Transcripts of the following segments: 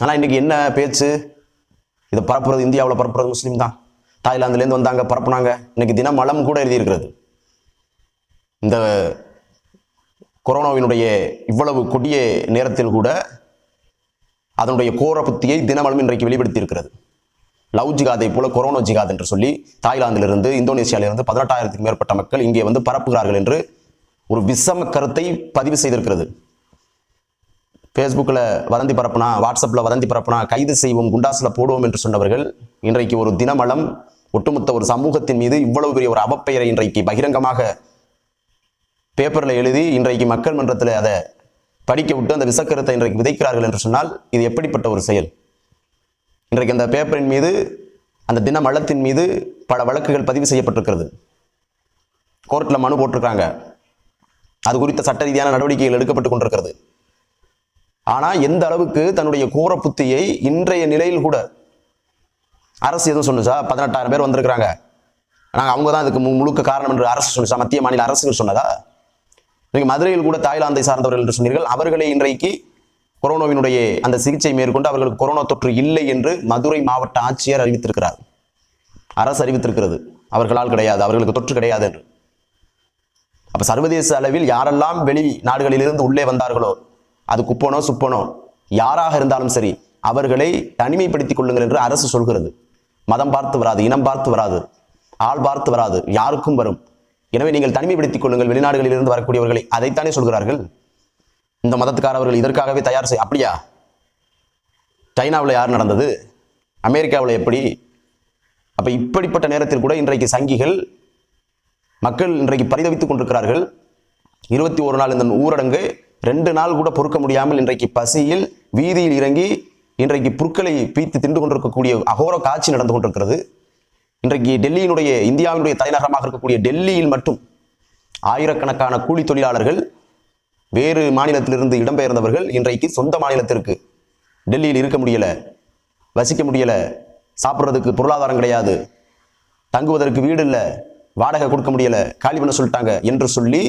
ஆனால் இன்றைக்கி என்ன பேச்சு? இதை பரப்புறது இந்தியாவில் பரப்புறது முஸ்லீம் தான். தாய்லாந்துலேருந்து வந்தாங்க, பரப்புனாங்க. இன்னைக்கு தினமலம் கூட எழுதியிருக்கிறது. இந்த கொரோனாவினுடைய இவ்வளவு கொடிய நேரத்தில் கூட அதனுடைய கோர புத்தியை தினமலம் இன்றைக்கு வெளிப்படுத்தி இருக்கிறது. லவ் ஜிகாதை போல கொரோனா ஜிகாத் என்று சொல்லி தாய்லாந்திலிருந்து இந்தோனேசியாவிலிருந்து 18,000க்கும் மேற்பட்ட மக்கள் இங்கே வந்து பரப்புகிறார்கள் என்று ஒரு விஷம கருத்தை பதிவு செய்திருக்கிறது. ஃபேஸ்புக்கில் வதந்தி பரப்புனா, வாட்ஸ்அப்பில் வதந்தி பரப்புனா கைது செய்வோம், குண்டாசில் போடுவோம் என்று சொன்னவர்கள் இன்றைக்கு ஒரு தினமலம் ஒட்டுமொத்த ஒரு சமூகத்தின் மீது இவ்வளவு பெரிய ஒரு அவப்பெயரை இன்றைக்கு பகிரங்கமாக பேப்பரில் எழுதி இன்றைக்கு மக்கள் மன்றத்தில் அதை படிக்க விட்டு அந்த விஷக்கருத்தை இன்றைக்கு விதைக்கிறார்கள் என்று சொன்னால் இது எப்படிப்பட்ட ஒரு செயல்? இன்றைக்கு அந்த பேப்பரின் மீது, அந்த தினமலத்தின் மீது பல வழக்குகள் பதிவு செய்யப்பட்டிருக்கிறது. கோர்ட்டில் மனு போட்டிருக்காங்க. அது குறித்த சட்ட ரீதியான நடவடிக்கைகள் எடுக்கப்பட்டு கொண்டிருக்கிறது. ஆனால் எந்த அளவுக்கு தன்னுடைய கோர புத்தியை இன்றைய நிலையில் கூட அரசு எதுவும் சொன்னுச்சா? 18,000 பேர் வந்திருக்கிறாங்க, நாங்கள் அவங்க தான் இதுக்கு முழுக்க காரணம் என்று அரசு சொன்னிச்சா? மத்திய மாநில அரசுகள் சொன்னதா? நீங்கள் மதுரையில் கூட தாய்லாந்தை சார்ந்தவர்கள் என்று சொன்னீர்கள். அவர்களே இன்றைக்கு கொரோனாவினுடைய அந்த சிகிச்சை மேற்கொண்டு அவர்களுக்கு கொரோனா தொற்று இல்லை என்று மதுரை மாவட்ட ஆட்சியர் அறிவித்திருக்கிறார். அரசு அறிவித்திருக்கிறது, அவர்களால் கிடையாது, அவர்களுக்கு தொற்று கிடையாது என்று. அப்ப சர்வதேச அளவில் யாரெல்லாம் வெளி நாடுகளிலிருந்து உள்ளே வந்தார்களோ, அது குப்பனோ சுப்பனோ யாராக இருந்தாலும் சரி, அவர்களை தனிமைப்படுத்திக் கொள்ளுங்கள் என்று அரசு சொல்கிறது. மதம் பார்த்து வராது, இனம் பார்த்து வராது, ஆள் பார்த்து வராது, யாருக்கும் வரும். எனவே நீங்கள் தனிமைப்படுத்திக் கொள்ளுங்கள் வெளிநாடுகளில் இருந்து வரக்கூடியவர்களை. அதைத்தானே சொல்கிறார்கள். இந்த மதத்துக்காரர்கள் இதற்காகவே தயார் செய்ய. அப்படியா? சைனாவில் யார் நடந்தது? அமெரிக்காவில் எப்படி? அப்ப இப்படிப்பட்ட நேரத்தில் கூட இன்றைக்கு சங்கிகள் மக்கள் இன்றைக்கு பரிதவித்துக் கொண்டிருக்கிறார்கள். 21 நாள் இந்த ஊரடங்கு 2 நாள் கூட பொறுக்க முடியாமல் இன்றைக்கு பசியில் வீதியில் இறங்கி இன்றைக்கு புற்களை பீத்து தின்று கொண்டிருக்கக்கூடிய அகோர காட்சி நடந்து கொண்டிருக்கிறது. இன்றைக்கு டெல்லியினுடைய, இந்தியாவினுடைய தலைநகரமாக இருக்கக்கூடிய டெல்லியில் மட்டும் ஆயிரக்கணக்கான கூலி தொழிலாளர்கள், வேறு மாநிலத்திலிருந்து இடம்பெயர்ந்தவர்கள் இன்றைக்கு சொந்த மாநிலத்திற்கு டெல்லியில் இருக்க முடியல, வசிக்க முடியல, சாப்பிட்றதுக்கு பொருளாதாரம் கிடையாது, தங்குவதற்கு வீடு இல்லை, வாடகை கொடுக்க முடியல, காலி பண்ண சொல்லிட்டாங்க என்று சொல்லி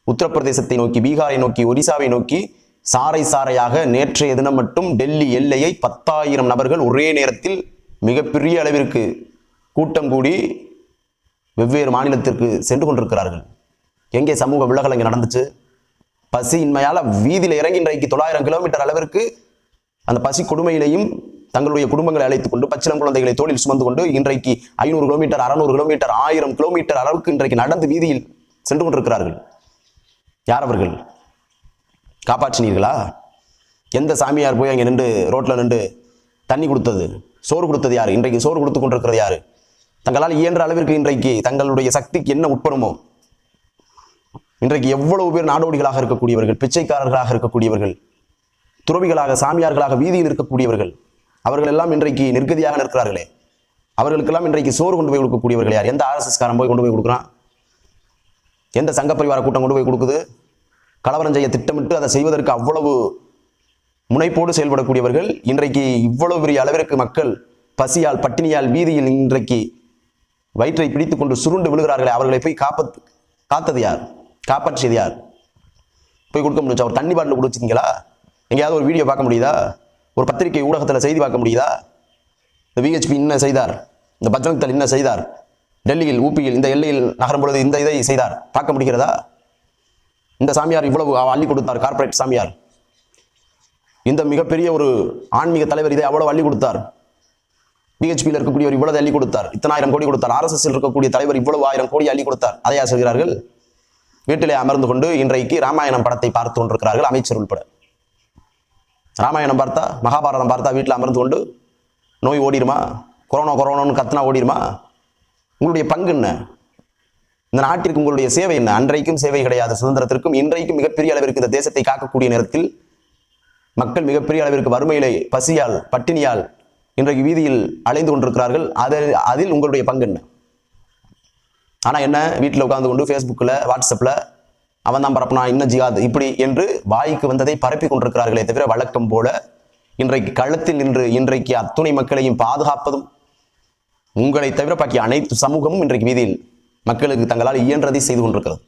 உத்தரப்பிரதேசத்தை நோக்கி, பீகாரை நோக்கி, ஒரிசாவை நோக்கி சாறை சாறையாக நேற்றைய தினம் மட்டும் டெல்லி எல்லையை 10,000 நபர்கள் ஒரே நேரத்தில் மிகப்பெரிய அளவிற்கு கூட்டம் கூடி வெவ்வேறு மாநிலத்திற்கு சென்று கொண்டிருக்கிறார்கள். எங்கே சமூக விலகல் இங்கே நடந்துச்சு? பசியின்மையால வீதியில் இறங்கி இன்றைக்கு 900 கிலோமீட்டர் அளவிற்கு அந்த பசி கொடுமையிலையும் தங்களுடைய குடும்பங்களை அழைத்துக் கொண்டு, பச்சிளம் குழந்தைகளை தோளில் சுமந்து கொண்டு இன்றைக்கு 500 கிலோமீட்டர், 600 கிலோமீட்டர், 1000 கிலோமீட்டர் அளவுக்கு இன்றைக்கு நடந்து வீதியில் சென்று கொண்டிருக்கிறார்கள். யார் அவர்கள்? காப்பாற்றினீர்களா? எந்த சாமியார் போய் அங்கே நின்று ரோட்ல நின்று தண்ணி கொடுத்தது, சோறு கொடுத்தது யாரு? இன்றைக்கு சோறு கொடுத்து கொண்டிருக்கிறது யாரு? தங்களால் இயன்ற அளவிற்கு இன்றைக்கு தங்களுடைய சக்திக்கு என்ன உட்படுமோ இன்றைக்கு எவ்வளவு பேர் நாடோடிகளாக இருக்கக்கூடியவர்கள், பிச்சைக்காரர்களாக இருக்கக்கூடியவர்கள், துறவிகளாக, சாமியார்களாக வீதியில் இருக்கக்கூடியவர்கள், அவர்கள் எல்லாம் இன்றைக்கு நிர்கதியாக நிற்கிறார்களே, அவர்களுக்கெல்லாம் இன்றைக்கு சோறு கொண்டு போய் கொடுக்கக்கூடியவர்கள் யார்? எந்த ஆர்எஸ்எஸ் காரன் போய் கொண்டு போய் கொடுக்குறான்? எந்த சங்க பரிவார கூட்டம் கொண்டு போய் கொடுக்குது? கலவரம் செய்ய திட்டமிட்டு அதை செய்வதற்கு அவ்வளவு முனைப்போடு செயல்படக்கூடியவர்கள் இன்றைக்கு இவ்வளவு பெரிய அளவிற்கு மக்கள் பசியால், பட்டினியால் வீதியில் இன்றைக்கு வயிற்றை பிடித்துக் கொண்டு சுருண்டு விழுகிறார்களே, அவர்களை போய் காத்தது யார்? காப்பாற்றியது யார்? போய் கொடுக்க முடிஞ்சா? ஒரு தண்ணி பாட்டில் கொடுத்துருக்கீங்களா? எங்கேயாவது ஒரு வீடியோ பார்க்க முடியுதா? ஒரு பத்திரிகை ஊடகத்தில் செய்தி பார்க்க முடியுதா? இந்த விஹெச்பி என்ன செய்தார், இந்த பஜ்ரங் தள் என்ன செய்தார், டெல்லியில், ஊபியில், இந்த எல்லையில் நகரும் பொழுது இந்த இதை செய்தார், பார்க்க முடிகிறதா? இந்த சாமியார் இவ்வளவு அள்ளி கொடுத்தார், கார்பரேட் சாமியார். இந்த மிகப்பெரிய ஒரு ஆன்மீக தலைவர் இதை அவ்வளவு அள்ளி கொடுத்தார். பிஹெச்பியில் இருக்கக்கூடியவர் இவ்வளவு அள்ளி கொடுத்தார், இத்தனை 1000 கோடி கொடுத்தார். RSS இருக்கக்கூடிய தலைவர் இவ்வளவு 1000 கோடி அள்ளி கொடுத்தார். அதையா சொல்கிறார்கள்? வீட்டிலே அமர்ந்து கொண்டு இன்றைக்கு ராமாயணம் படத்தை பார்த்து கொண்டிருக்கிறார்கள், அமைச்சர் உள்பட. ராமாயணம் பார்த்தா, மகாபாரதம் பார்த்தா வீட்டில் அமர்ந்து கொண்டு நோய் ஓடிடுமா? கொரோனான்னு கத்துனா ஓடிடுமா? உங்களுடைய பங்கு என்ன? இந்த நாட்டிற்கு உங்களுடைய சேவை என்ன? அன்றைக்கும் சேவை கிடையாது சுதந்திரத்திற்கும். இன்றைக்கும் மிகப்பெரிய அளவிற்கு இந்த தேசத்தை காக்கக்கூடிய நேரத்தில் மக்கள் மிகப்பெரிய அளவிற்கு வறுமையிலே, பசியால், பட்டினியால் இன்றைக்கு வீதியில் அலைந்து கொண்டிருக்கிறார்கள். அதில் உங்களுடைய பங்கு என்ன? ஆனா என்ன, வீட்டில் உட்கார்ந்து கொண்டு ஃபேஸ்புக்கில், வாட்ஸ்அப்பில் அவன் தான் பரப்புனா, இன்னும் ஜிகாத் இப்படி என்று வாய்க்கு வந்ததை பரப்பி கொண்டிருக்கிறார்களே தவிர வழக்கம் போல இன்றைக்கு களத்தில் நின்று இன்றைக்கு அத்துணை மக்களையும் பாதுகாப்பதும் உங்களை தவிர பாக்கி அனைத்து சமூகமும் இன்றைக்கு வீதியில் மக்களுக்கு தங்களால் இயன்றதை செய்து கொண்டிருக்கிறது.